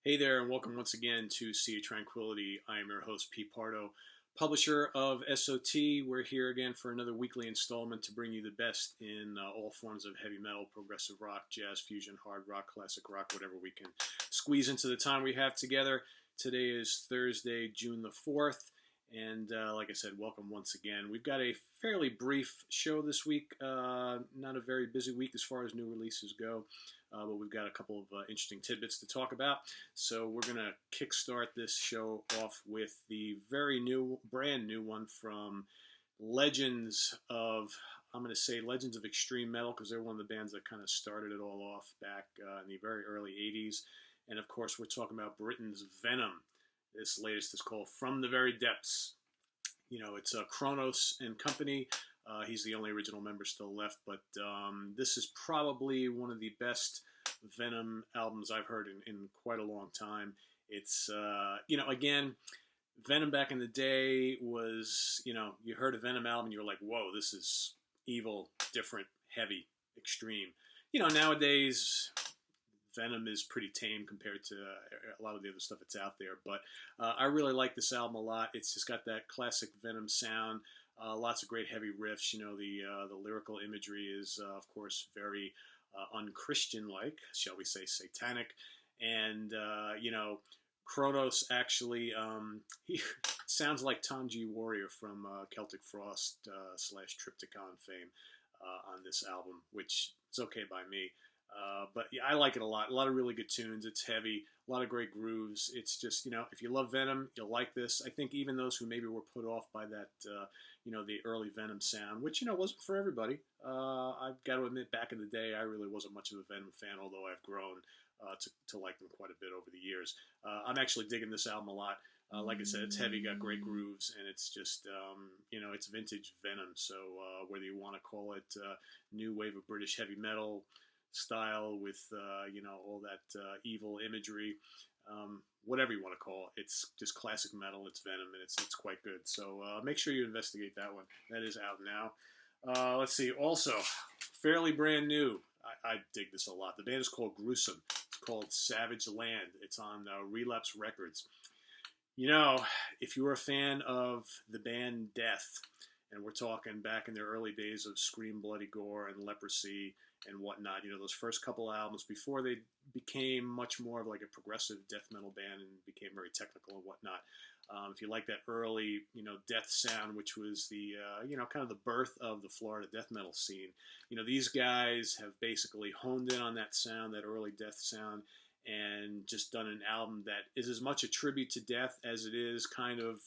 Hey there, and welcome once again to Sea of Tranquility. I am your host, Pete Pardo, publisher of SOT. We're here again for another weekly installment to bring you the best in all forms of heavy metal, progressive rock, jazz, fusion, hard rock, classic rock, whatever we can squeeze into the time we have together. Today is Thursday, June the 4th, and like I said, welcome once again. We've got a fairly brief show this week, not a very busy week as far as new releases go. But we've got a couple of interesting tidbits to talk about. So we're going to kickstart this show off with the brand new one from Legends of Extreme Metal, because they're one of the bands that kind of started it all off back in the very early 80s. And of course, we're talking about Britain's Venom. This latest is called From the Very Depths. You know, it's Kronos and Company. He's the only original member still left, but this is probably one of the best Venom albums I've heard in quite a long time. It's, again, Venom back in the day was, you heard a Venom album and you were like, whoa, this is evil, different, heavy, extreme. Nowadays, Venom is pretty tame compared to a lot of the other stuff that's out there, but I really like this album a lot. It's just got that classic Venom sound. Lots of great heavy riffs. The lyrical imagery is, of course, very unchristian-like, shall we say, satanic. And, Kronos actually, he sounds like Tom G. Warrior from Celtic Frost / Triptychon fame on this album, which is okay by me. But yeah, I like it a lot. A lot of really good tunes. It's heavy. A lot of great grooves. It's just, if you love Venom, you'll like this. I think even those who maybe were put off by that, the early Venom sound, which, wasn't for everybody. I've got to admit, back in the day, I really wasn't much of a Venom fan, although I've grown to like them quite a bit over the years. I'm actually digging this album a lot. Like I said, it's heavy, got great grooves, and it's just, it's vintage Venom. So whether you want to call it new wave of British heavy metal style with, all that evil imagery, whatever you want to call it, it's just classic metal. It's Venom, and it's quite good. So make sure you investigate that one. That is out now. Let's see. Also, fairly brand new. I dig this a lot. The band is called Gruesome. It's called Savage Land. It's on Relapse Records. If you were a fan of the band Death, and we're talking back in their early days of Scream, Bloody Gore, and Leprosy and whatnot, those first couple albums before they became much more of like a progressive death metal band and became very technical and whatnot. If you like that early, death sound, which was the, kind of the birth of the Florida death metal scene, these guys have basically honed in on that sound, that early death sound, and just done an album that is as much a tribute to Death as it is kind of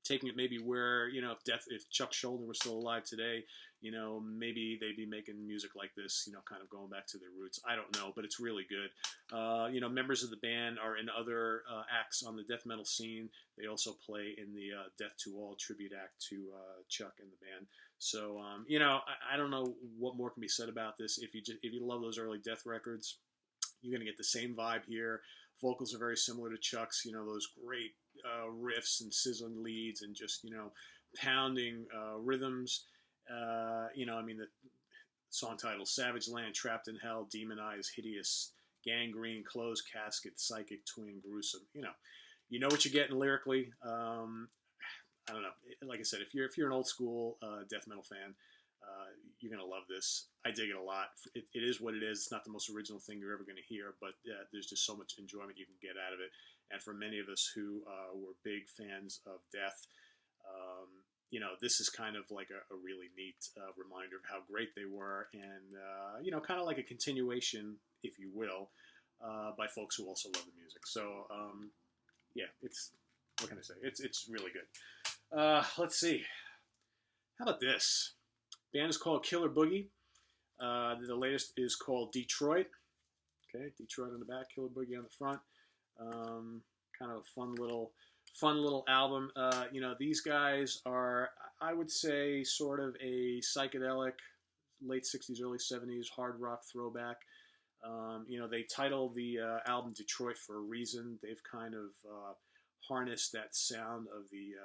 taking it maybe where, if Chuck Schuldiner were still alive today, maybe they'd be making music like this, kind of going back to their roots. I don't know, but it's really good. Members of the band are in other acts on the death metal scene. They also play in the Death to All tribute act to Chuck and the band. So, I don't know what more can be said about this. If you love those early Death records, you're going to get the same vibe here. Vocals are very similar to Chuck's, those great riffs and sizzling leads and just, pounding rhythms. The song title, Savage Land, Trapped in Hell, Demonized, Hideous, Gangrene, Closed Casket, Psychic, Twin, Gruesome. You know what you're getting lyrically. I don't know. Like I said, if you're an old school death metal fan, you're going to love this. I dig it a lot. It is what it is. It's not the most original thing you're ever going to hear, but there's just so much enjoyment you can get out of it. And for many of us who were big fans of Death, this is kind of like a really neat reminder of how great they were, and kind of like a continuation, if you will, by folks who also love the music. So it's, what can I say? It's really good. Let's see. How about this? Band is called Killer Boogie. The latest is called Detroit. Okay, Detroit on the back, Killer Boogie on the front. Kind of a fun little album. These guys are, I would say, sort of a psychedelic, late 60s, early 70s hard rock throwback. They titled the album Detroit for a reason. They've kind of harnessed that sound of the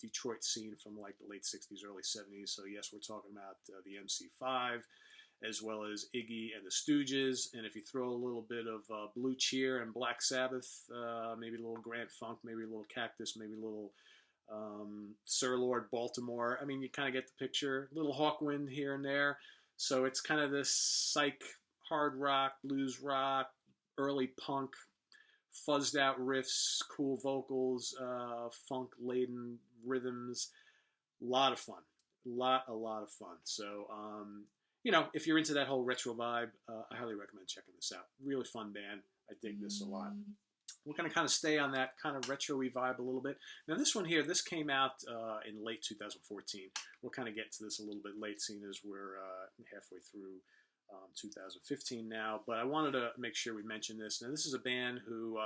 Detroit scene from like the late 60s, early 70s. So yes, we're talking about the MC5, as well as Iggy and the Stooges. And if you throw a little bit of Blue Cheer and Black Sabbath, maybe a little Grand Funk, maybe a little Cactus, maybe a little Sir Lord Baltimore. I mean, you kind of get the picture. A little Hawkwind here and there. So it's kind of this psych, hard rock, blues rock, early punk, fuzzed out riffs, cool vocals, funk-laden rhythms. A lot of fun. A lot of fun. So, if you're into that whole retro vibe, I highly recommend checking this out. Really fun band. I dig this a lot. We're going to kind of stay on that kind of retro-y vibe a little bit. Now, this one here, this came out in late 2014. We'll kind of get to this a little bit late, seeing as we're halfway through 2015 now. But I wanted to make sure we mention this. Now, this is a band who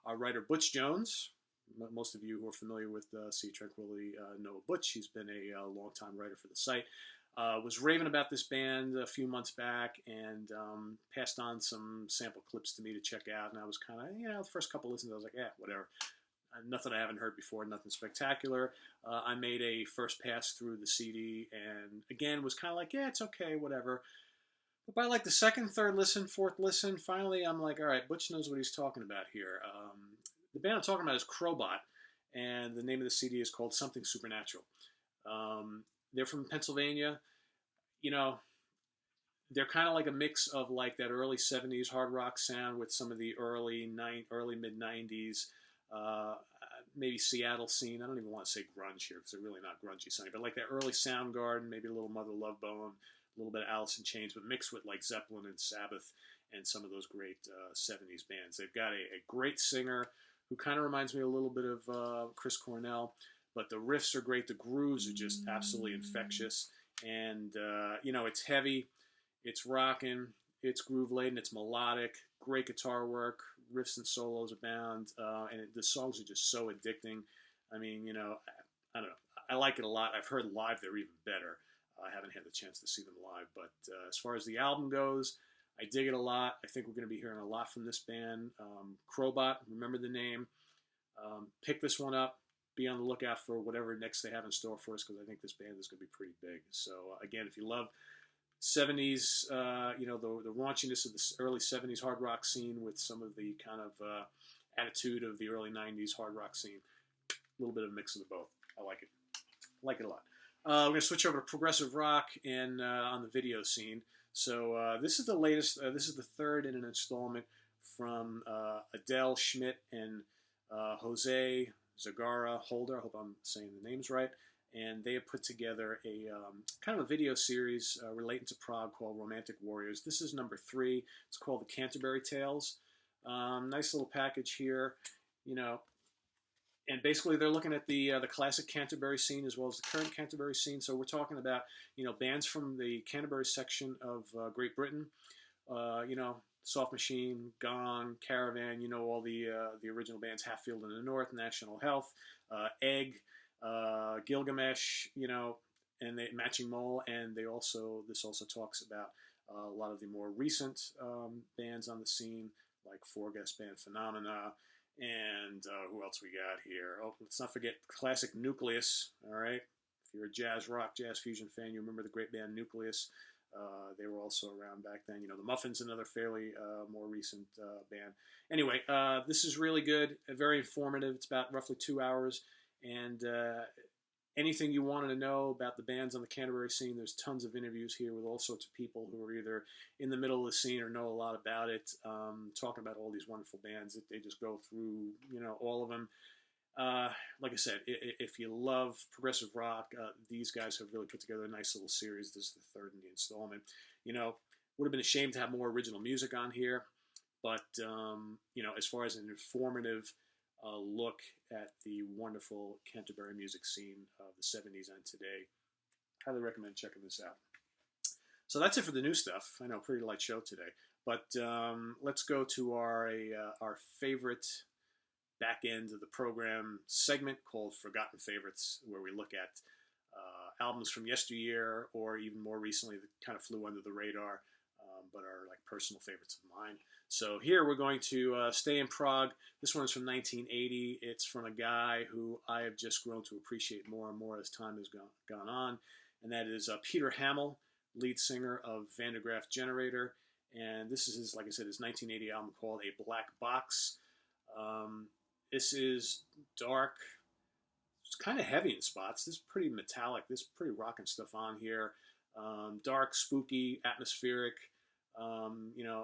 our writer Butch Jones, most of you who are familiar with Sea Tranquility know Butch. He's been a longtime writer for the site. Was raving about this band a few months back and passed on some sample clips to me to check out. And I was kind of, the first couple listens, I was like, yeah, whatever. Nothing I haven't heard before, nothing spectacular. I made a first pass through the CD and, again, was kind of like, yeah, it's okay, whatever. But by like the second, third listen, fourth listen, finally I'm like, all right, Butch knows what he's talking about here. The band I'm talking about is Crowbot, and the name of the CD is called Something Supernatural. They're from Pennsylvania. They're kind of like a mix of like that early 70s hard rock sound with some of the early mid-90s, maybe Seattle scene. I don't even want to say grunge here because they're really not grungy sounding, but like that early Soundgarden, maybe a little Mother Love Bone, a little bit of Alice in Chains, but mixed with like Zeppelin and Sabbath and some of those great 70s bands. They've got a great singer who kind of reminds me a little bit of Chris Cornell, but the riffs are great. The grooves are just absolutely infectious. And, it's heavy, it's rocking, it's groove-laden, it's melodic, great guitar work, riffs and solos abound, and the songs are just so addicting. I mean, I don't know. I like it a lot. I've heard live they're even better. I haven't had the chance to see them live, but as far as the album goes, I dig it a lot. I think we're going to be hearing a lot from this band. Crowbot, remember the name. Pick this one up. Be on the lookout for whatever next they have in store for us, because I think this band is going to be pretty big. So, again, if you love 70s, the raunchiness of the early 70s hard rock scene with some of the kind of attitude of the early 90s hard rock scene, a little bit of a mix of the both. I like it. I like it a lot. We're going to switch over to progressive rock and on the video scene. So this is the latest. This is the third in an installment from Adele Schmidt and Jose Zagara Holder. I hope I'm saying the names right. And they have put together a kind of a video series relating to Prague called Romantic Warriors. This is number 3. It's called the Canterbury Tales. Nice little package here, And basically, they're looking at the classic Canterbury scene as well as the current Canterbury scene. So we're talking about bands from the Canterbury section of Great Britain. Soft Machine, Gong, Caravan. All the original bands. Hatfield in the North, National Health, Egg, Gilgamesh. And the Matching Mole. And this also talks about a lot of the more recent bands on the scene, like four-guest band Phenomena. And who else we got here? Oh, let's not forget classic Nucleus, all right? If you're a jazz fusion fan, you remember the great band Nucleus. They were also around back then. The Muffins, another fairly more recent band. Anyway, this is really good, very informative. It's about roughly 2 hours. And anything you wanted to know about the bands on the Canterbury scene, there's tons of interviews here with all sorts of people who are either in the middle of the scene or know a lot about it, talking about all these wonderful bands. They just go through, all of them. Like I said, if you love progressive rock, these guys have really put together a nice little series. This is the third in the installment. Would have been a shame to have more original music on here, but, as far as an informative look at the wonderful Canterbury music scene of the 70s and today, highly recommend checking this out. So that's it for the new stuff. I know, pretty light show today, but let's go to our favorite back end of the program segment called Forgotten Favorites, where we look at albums from yesteryear or even more recently that kind of flew under the radar, but are like personal favorites of mine. So here we're going to stay in Prague. This one is from 1980. It's from a guy who I have just grown to appreciate more and more as time has gone on, and that is Peter Hammill. lead singer of Van de Graaff Generator. And this is his, like I said, his 1980 album called A Black Box. This is dark. It's kind of heavy in spots. This is pretty metallic. This is pretty rocking stuff on here. Dark, spooky, atmospheric,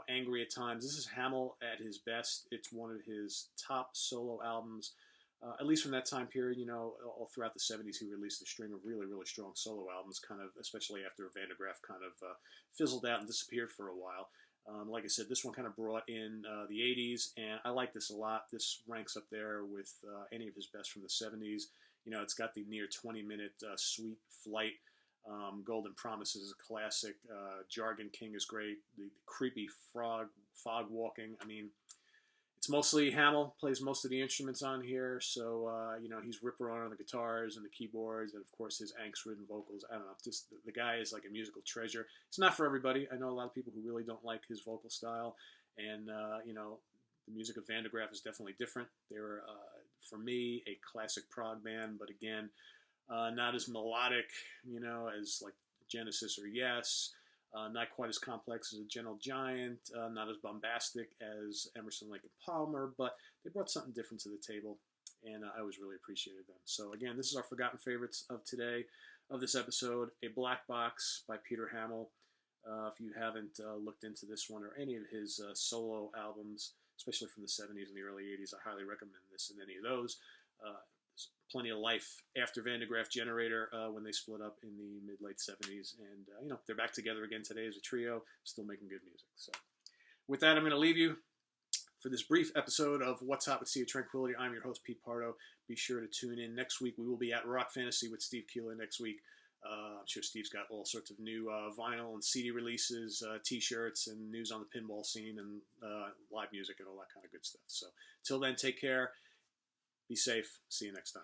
angry at times. This is Hamill at his best. It's one of his top solo albums, at least from that time period. All throughout the 70s, he released a string of really, really strong solo albums, kind of, especially after Van de Graaff kind of fizzled out and disappeared for a while. Like I said, this one kind of brought in the 80s, and I like this a lot. This ranks up there with any of his best from the 70s. It's got the near 20-minute Sweet Flight. Golden Promises is a classic. Jargon King is great. The creepy fog walking. I mean, it's mostly Hamill plays most of the instruments on here. So, he's Ripper on the guitars and the keyboards, and of course his angst-ridden vocals. I don't know. Just the guy is like a musical treasure. It's not for everybody. I know a lot of people who really don't like his vocal style, and the music of Van de Graaff is definitely different. They're, for me, a classic prog band, but again, not as melodic, as like Genesis or Yes. Not quite as complex as a Gentle Giant. Not as bombastic as Emerson, Lake and Palmer, but they brought something different to the table, and I always really appreciated them. So again, this is our forgotten favorites of today, of this episode, A Black Box by Peter Hammill. If you haven't looked into this one or any of his solo albums, especially from the 70s and the early 80s, I highly recommend this and any of those. There's plenty of life after Van de Graaff Generator when they split up in the mid-late 70s. And, they're back together again today as a trio, still making good music. So with that, I'm going to leave you for this brief episode of What's Hot with Sea of Tranquility. I'm your host, Pete Pardo. Be sure to tune in next week. We will be at Rock Fantasy with Steve Keeler next week. I'm sure Steve's got all sorts of new vinyl and CD releases, T-shirts, and news on the pinball scene and live music and all that kind of good stuff. So till then, take care. Be safe. See you next time.